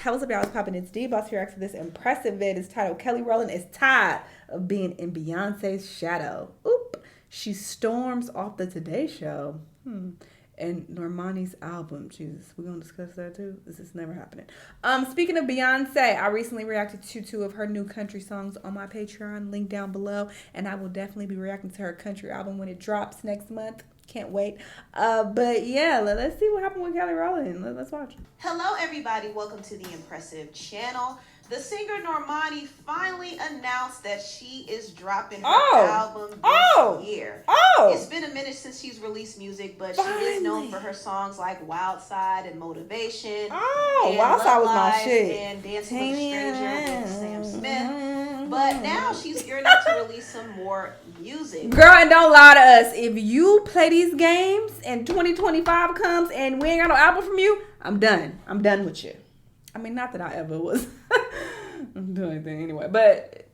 What's up, y'all? It's popping. It's D-Boss here after this impressive vid. It's titled Kelly Rowland is tired of being in Beyonce's shadow. Oop. She storms off the Today Show. And Normani's album. Jesus, we're gonna discuss that too. This is never happening. Speaking of Beyonce, I recently reacted to two of her new country songs on my Patreon, link down below, and I will definitely be reacting to her country album when it drops next month. Can't wait. But yeah, let's see what happened with Kelly Rowland. Let's watch. Hello, everybody. Welcome to the impressive channel. The singer Normani finally announced that she is dropping her album this year. It's been a minute since she's released music, but she is known for her songs like Wild Side and Motivation. And Wild Side was my Life shit. And Dancing with a Stranger with Sam Smith. But now she's gearing up to release some more music. Girl, and don't lie to us. If you play these games and 2025 comes and we ain't got no album from you, I'm done. I'm done with you. I mean, not that I ever was doing anything anyway, but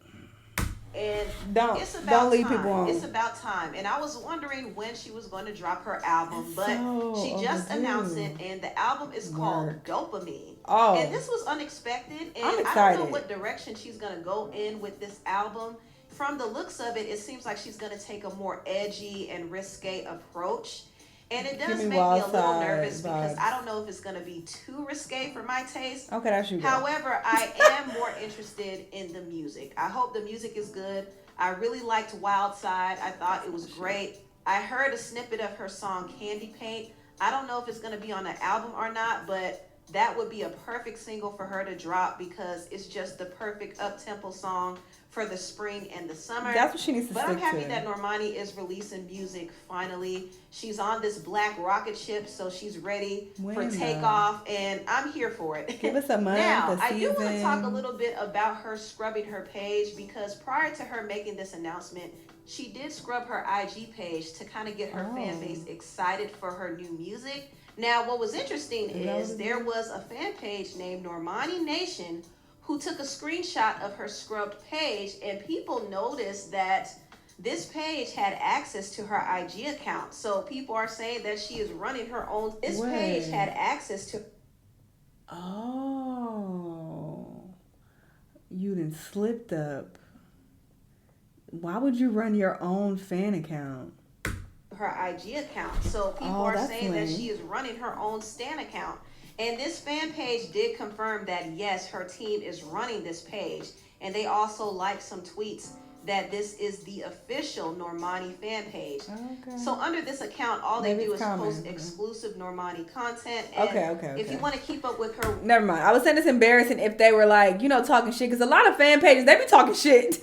and don't leave people on. It's about time. And I was wondering when she was going to drop her album, but she just announced it, and the album is called Dopamine. And this was unexpected, and I'm excited. I don't know what direction she's going to go in with this album. From the looks of it, it seems like she's going to take a more edgy and risque approach. And it does make me a little nervous because I don't know if it's going to be too risque for my taste. Okay, that's you. However, I am more interested in the music. I hope the music is good. I really liked Wild Side. I thought it was great. I heard a snippet of her song Candy Paint. I don't know if it's going to be on the album or not, but that would be a perfect single for her to drop because it's just the perfect up-tempo song for the spring and the summer. That's what she needs to But I'm happy to. that Normani is releasing music finally. She's on this black rocket ship, so she's ready for takeoff, and I'm here for it. Give us a month, now, I do want to talk a little bit about her scrubbing her page because prior to her making this announcement, she did scrub her IG page to kind of get her fan base excited for her new music. Now, what was interesting is there was a fan page named Normani Nation who took a screenshot of her scrubbed page, and people noticed that this page had access to her IG account. So people are saying that she is running her own. This page had access to. Oh, you done slipped up. Why would you run your own fan account? Her IG account. So people are saying that she is running her own Stan account. And this fan page did confirm that, yes, her team is running this page. And they also liked some tweets that this is the official Normani fan page. So under this account, all they do is post exclusive Normani content. And if you want to keep up with her... Never mind. I was saying it's embarrassing if they were like, talking shit. Because a lot of fan pages, they be talking shit.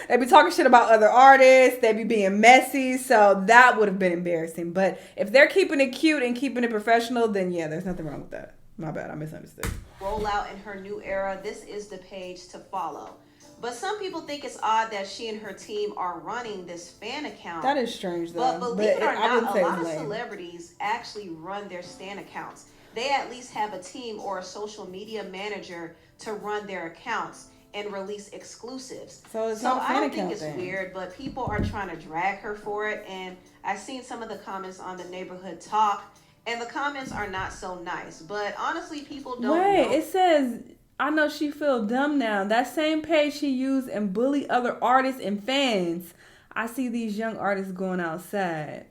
They be talking shit about other artists. They be being messy. So that would have been embarrassing. But if they're keeping it cute and keeping it professional, then yeah, there's nothing wrong with that. My bad, I misunderstood. Roll out in her new era. This is the page to follow. But some people think it's odd that she and her team are running this fan account. That is strange, though. But believe it or not, a lot of celebrities actually run their Stan accounts. They at least have a team or a social media manager to run their accounts and release exclusives. So I don't think it's weird, but people are trying to drag her for it. And I've seen some of the comments on the Neighborhood Talk, and the comments are not so nice. But honestly, people don't know. It says... I know she feel dumb now. That same page she used and bully other artists and fans. I see these young artists going outside.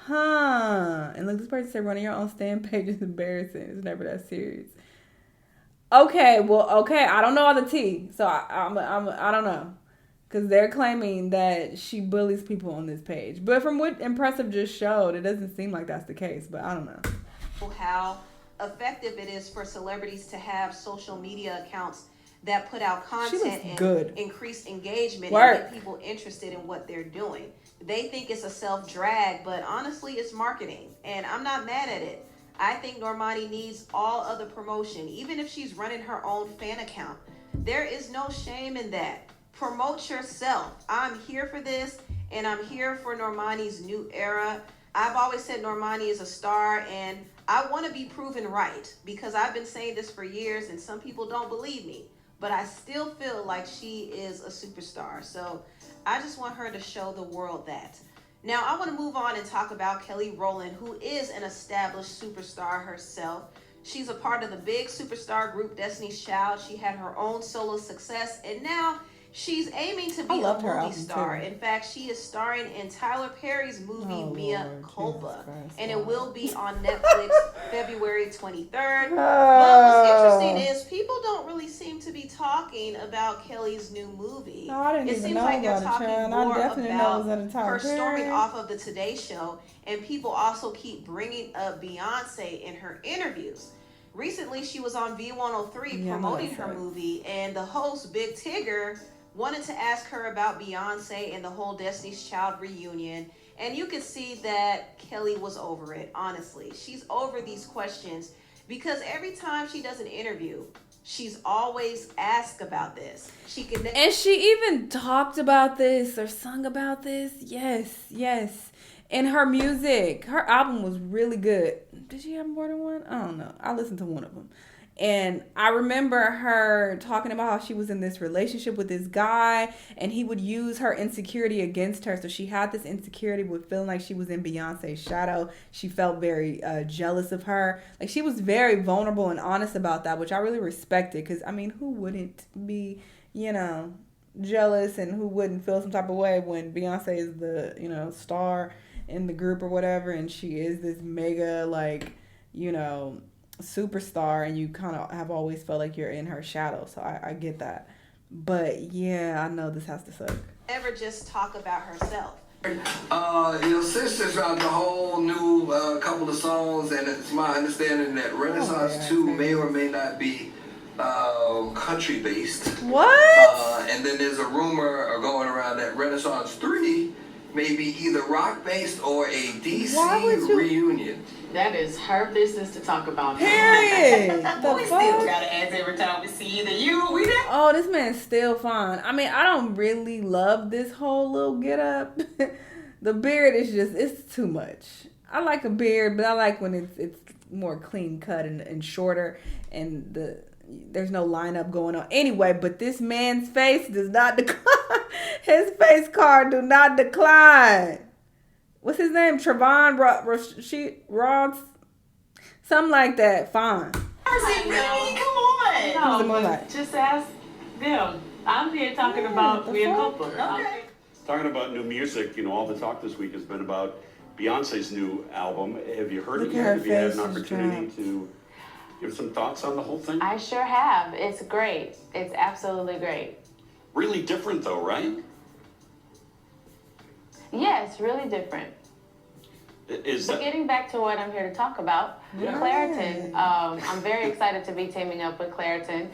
And look, this person said running your own stand page is embarrassing. It's never that serious. Okay. I don't know all the tea, so I don't know, because they're claiming that she bullies people on this page. But from what Impressive just showed, it doesn't seem like that's the case. But I don't know how effective it is for celebrities to have social media accounts that put out content and increase engagement and get people interested in what they're doing. They think it's a self-drag, but honestly, it's marketing, and I'm not mad at it. I think Normani needs all of the promotion, even if she's running her own fan account. There is no shame in that. Promote yourself. I'm here for this, and I'm here for Normani's new era. I've always said Normani is a star, and I want to be proven right because I've been saying this for years and some people don't believe me, but I still feel like she is a superstar. So I just want her to show the world that. Now I want to move on and talk about Kelly Rowland, who is an established superstar herself. She's a part of the big superstar group Destiny's Child. She had her own solo success, and now she's aiming to be a movie star. In fact, she is starring in Tyler Perry's movie Mea Culpa, and it will be on Netflix February 23rd. But what's interesting is people don't really seem to be talking about Kelly's new movie. No, I didn't it even seems know like they're about talking more about her storming Perry. off of the Today Show, and people also keep bringing up Beyonce in her interviews. Recently, she was on V103 promoting her movie, and the host, Big Tigger, wanted to ask her about Beyonce and the whole Destiny's Child reunion. And you could see that Kelly was over it, honestly. She's over these questions because every time she does an interview, she's always asked about this. And she even talked about this or sung about this. Yes. And her music, her album was really good. Did she have more than one? I don't know. I listened to one of them. And I remember her talking about how she was in this relationship with this guy and he would use her insecurity against her. So she had this insecurity with feeling like she was in Beyonce's shadow. She felt very jealous of her. Like, she was very vulnerable and honest about that, which I really respected. Because, I mean, who wouldn't be, jealous and who wouldn't feel some type of way when Beyonce is the, star in the group or whatever. And she is this mega, superstar, and you kind of have always felt like you're in her shadow. So I get that, but yeah, I know this has to suck. Never just talk about herself. Your sister dropped a whole new couple of songs, and it's my understanding that Renaissance 2 may or may not be country based. What? And then there's a rumor going around that Renaissance 3 may be either rock based or a DC reunion. That is her business to talk about. Period. We still gotta ask every time we see either you or we there. Oh, this man's still fine. I mean, I don't really love this whole little get up. The beard is it's too much. I like a beard, but I like when it's more clean cut and shorter, and there's no lineup going on. Anyway, but this man's face does not decline. His face card do not decline. What's his name? Trevon Rods? Something like that. Fine. Really? Come on. No, just ask them. I'm here talking about Mea Culpa. Okay. Talking about new music, all the talk this week has been about Beyonce's new album. Have you heard it yet? Have you had an opportunity to give some thoughts on the whole thing? I sure have. It's great. It's absolutely great. Really different though, right? Yes, really different. But getting back to what I'm here to talk about, Claritin. I'm very excited to be teaming up with Claritin.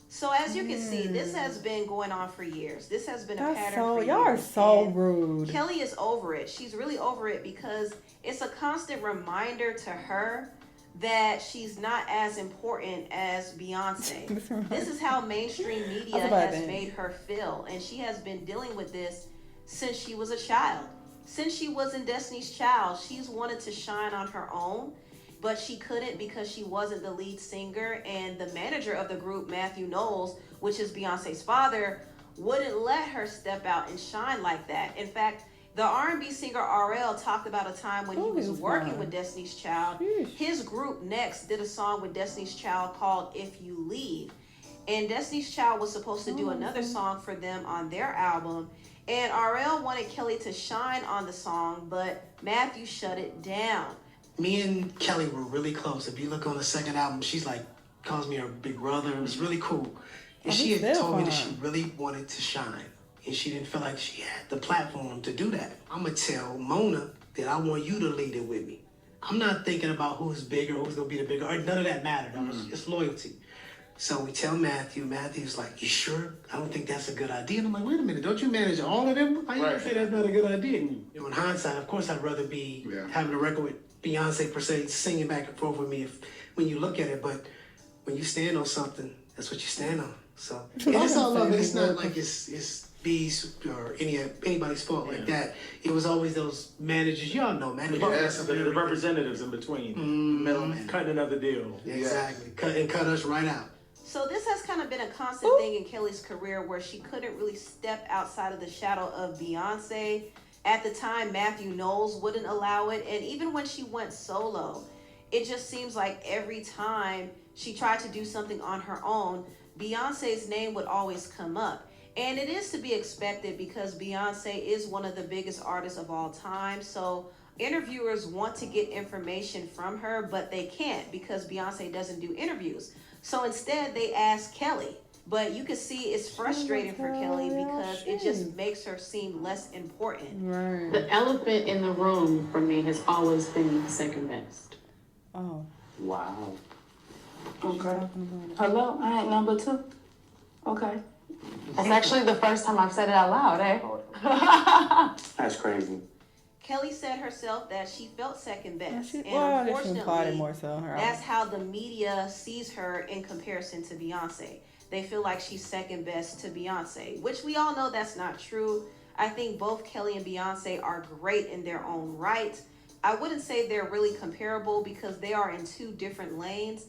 So as you can see, this has been going on for years. This has been a pattern for years. Y'all are so rude. Kelly is over it. She's really over it because it's a constant reminder to her that she's not as important as Beyonce. This is how mainstream media has made her feel. And she has been dealing with this since she was a child. Since she was in Destiny's Child, she's wanted to shine on her own, but she couldn't because she wasn't the lead singer, and the manager of the group, Matthew Knowles, which is Beyonce's father, wouldn't let her step out and shine like that. In fact, the R&B singer RL talked about a time when he was working with Destiny's Child. His group Next did a song with Destiny's Child called If You Leave, and Destiny's Child was supposed to do another song for them on their album. And RL wanted Kelly to shine on the song, but Matthew shut it down. Me and Kelly were really close. If you look on the second album, she's calls me her big brother. It was really cool. And she had told me that she really wanted to shine. And she didn't feel like she had the platform to do that. I'm going to tell Mona that I want you to lead it with me. I'm not thinking about who's bigger, who's going to be the bigger. None of that mattered. It's loyalty. So we tell Matthew. Matthew's like, you sure? I don't think that's a good idea. And I'm like, wait a minute. Don't you manage all of them? How you gonna say that's not a good idea? In hindsight, of course, I'd rather be having a record with Beyonce, per se, singing back and forth with me when you look at it. But when you stand on something, that's what you stand on. So and it's all love. It's not like it's B's or anybody's fault like that. It was always those managers. Y'all know managers. The representatives in between. Middleman. Cutting another deal. Exactly. Cut us right out. So this has kind of been a constant thing in Kelly's career where she couldn't really step outside of the shadow of Beyonce. At the time, Matthew Knowles wouldn't allow it. And even when she went solo, it just seems like every time she tried to do something on her own, Beyonce's name would always come up. And it is to be expected because Beyonce is one of the biggest artists of all time. So interviewers want to get information from her, but they can't because Beyonce doesn't do interviews. So instead, they ask Kelly. But you can see it's frustrating for Kelly because it just makes her seem less important. Right. The elephant in the room for me has always been second best. Oh. Wow. Okay. Hello, I ain't number 2. Okay. That's actually the first time I've said it out loud, eh? That's crazy. Kelly said herself that she felt second best. She Unfortunately, implied it more so. that's how the media sees her in comparison to Beyonce. They feel like she's second best to Beyonce, which we all know that's not true. I think both Kelly and Beyonce are great in their own right. I wouldn't say they're really comparable because they are in 2 different lanes,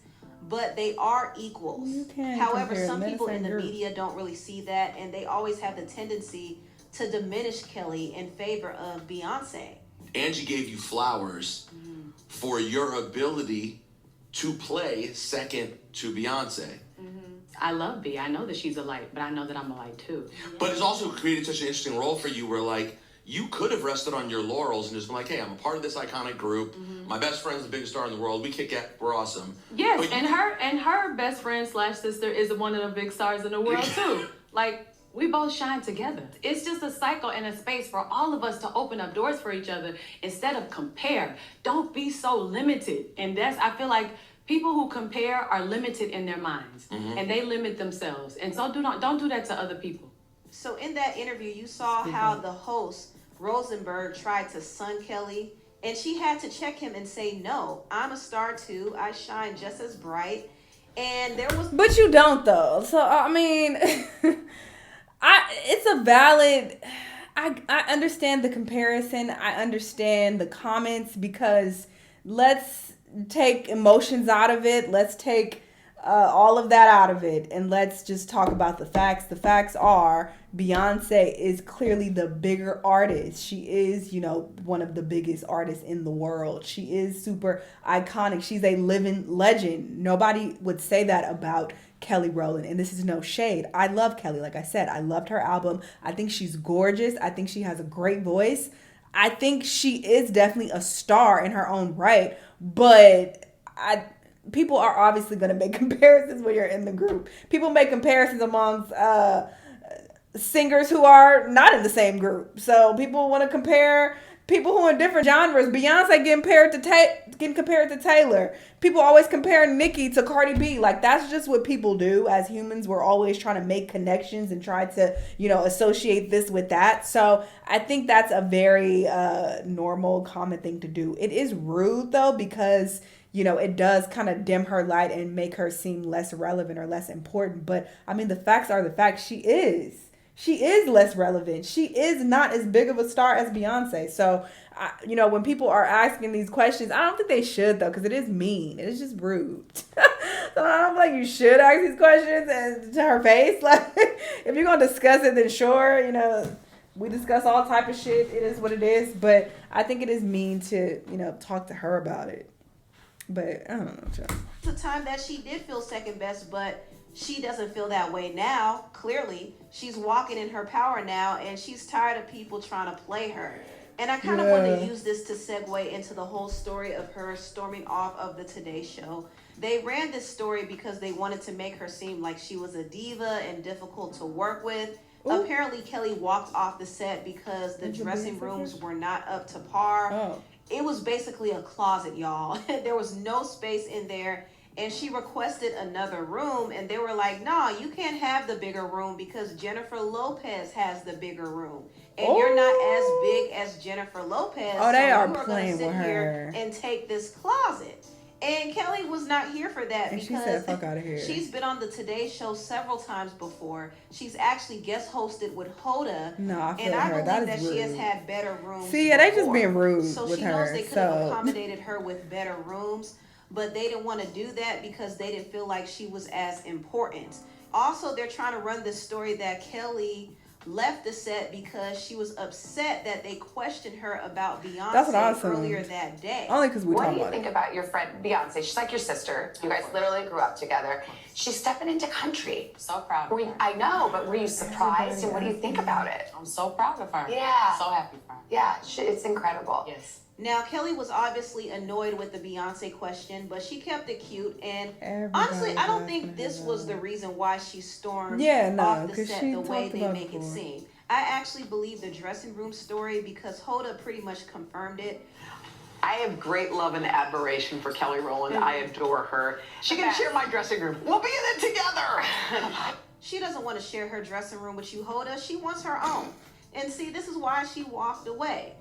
but they are equals. However, some people in the media don't really see that, and they always have the tendency to diminish Kelly in favor of Beyonce. Angie gave you flowers for your ability to play second to Beyonce. I love B. I know that she's a light, but I know that I'm a light too. But it's also created such an interesting role for you where, like, you could have rested on your laurels and just been like, hey, I'm a part of this iconic group. My best friend's the biggest star in the world. We kick it. We're awesome. Yes, and her best friend / sister is one of the big stars in the world too. Like, we both shine together. It's just a cycle and a space for all of us to open up doors for each other instead of compare. Don't be so limited. And I feel like people who compare are limited in their minds and they limit themselves. And so don't do that to other people. So in that interview, you saw how the host, Rosenberg, tried to sun Kelly, and she had to check him and say, no, I'm a star too. I shine just as bright. And there was... But you don't, though. So, I mean, it's a valid... I understand the comparison. I understand the comments because let's take emotions out of it. Let's take all of that out of it and let's just talk about the facts. The facts are Beyonce is clearly the bigger artist. She is, one of the biggest artists in the world. She is super iconic. She's a living legend. Nobody would say that about Kelly Rowland, and this is no shade. I love Kelly. Like I said, I loved her album. I think she's gorgeous. I think she has a great voice. I think she is definitely a star in her own right, but people are obviously going to make comparisons when you're in the group. People make comparisons amongst singers who are not in the same group. So people want to compare people who are in different genres. Beyonce getting compared to Taylor. People always compare Nicki to Cardi B. Like, that's just what people do. As humans, we're always trying to make connections and try to, associate this with that. So I think that's a very normal, common thing to do. It is rude, though, because it does kind of dim her light and make her seem less relevant or less important. But, I mean, the facts are the facts. She is less relevant. She is not as big of a star as Beyonce. So, when people are asking these questions, I don't think they should, though, because it is mean. It is just rude. So I don't feel like you should ask these questions and to her face. Like, if you're going to discuss it, then sure, we discuss all type of shit. It is what it is. But I think it is mean to, talk to her about it. But I don't know. The time that she did feel second best, but she doesn't feel that way now. Clearly, she's walking in her power now, and she's tired of people trying to play her. And I kind of want to use this to segue into the whole story of her storming off of the Today Show. They ran this story because they wanted to make her seem like she was a diva and difficult to work with. Ooh. Apparently, Kelly walked off the set because the dressing rooms were not up to par. Oh. It was basically a closet, y'all. There was no space in there. And she requested another room, and they were like, nah, you can't have the bigger room because Jennifer Lopez has the bigger room. And you're not as big as Jennifer Lopez. Oh, they are playing with her. And take this closet. And Kelly was not here for that because she said, fuck out of here. She's been on the Today Show several times before. She's actually guest hosted with Hoda. No, I feel I her. believe that she has had better rooms. See, yeah, they just being rude so with she her. knows they could have accommodated her with better rooms. But they didn't want to do that because they didn't feel like she was as important. Also, they're trying to run this story that Kelly left the set because she was upset that they questioned her about Beyonce earlier that day. Only because we talking about it. What do you think about your friend Beyonce? She's like your sister. You guys literally grew up together. She's stepping into country. So proud of her. I know, but were you surprised? And what do you think about it? I'm so proud of her. Yeah. So happy for her. Yeah, it's incredible. Yes. Now, Kelly was obviously annoyed with the Beyonce question, but she kept it cute. And honestly, I don't think this was the reason why she stormed off the set the way they make it seem. I actually believe the dressing room story because Hoda pretty much confirmed it. I have great love and admiration for Kelly Rowland. I adore her. She can share my dressing room. We'll be in it together. She doesn't want to share her dressing room with you, Hoda. She wants her own. And see, this is why she walked away.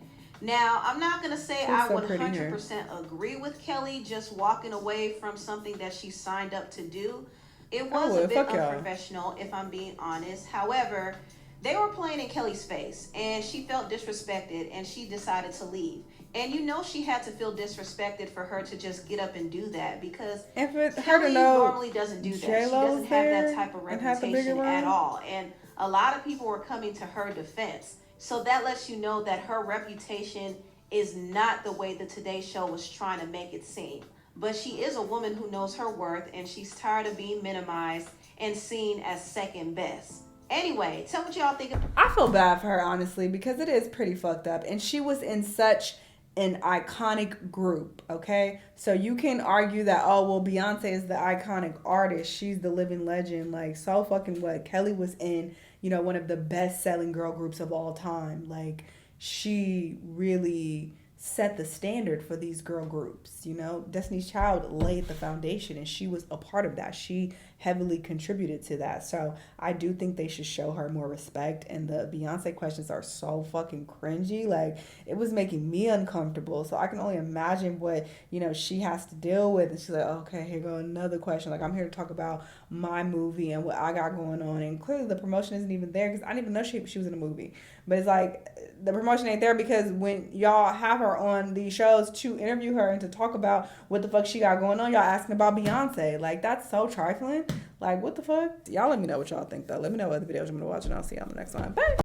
Now, I'm not going to say I 100% agree with Kelly just walking away from something that she signed up to do. It was a bit unprofessional, if I'm being honest. However, they were playing in Kelly's face, and she felt disrespected, and she decided to leave. And you know she had to feel disrespected for her to just get up and do that because Kelly normally doesn't do that. She doesn't have that type of reputation at all. And a lot of people were coming to her defense. So that lets you know that her reputation is not the way the Today Show was trying to make it seem. But she is a woman who knows her worth, and she's tired of being minimized and seen as second best. Anyway, tell what y'all think. I feel bad for her, honestly, because it is pretty fucked up. And she was in such an iconic group, okay? So you can argue that, oh, well, Beyonce is the iconic artist. She's the living legend. Like, so fucking what? Kelly was in, one of the best-selling girl groups of all time. Like, she really set the standard for these girl groups, Destiny's Child laid the foundation, and she was a part of that. She heavily contributed to that. So I do think they should show her more respect. And the Beyonce questions are so fucking cringy. Like, it was making me uncomfortable. So I can only imagine what, she has to deal with. And she's like, okay, here go another question. Like, I'm here to talk about my movie and what I got going on. And clearly the promotion isn't even there because I didn't even know she was in a movie. But it's like, the promotion ain't there because when y'all have her on these shows to interview her and to talk about what the fuck she got going on, y'all asking about Beyonce. Like, that's so trifling. Like, what the fuck? Y'all let me know what y'all think, though. Let me know what other videos you want to watch, and I'll see you on the next one. Bye.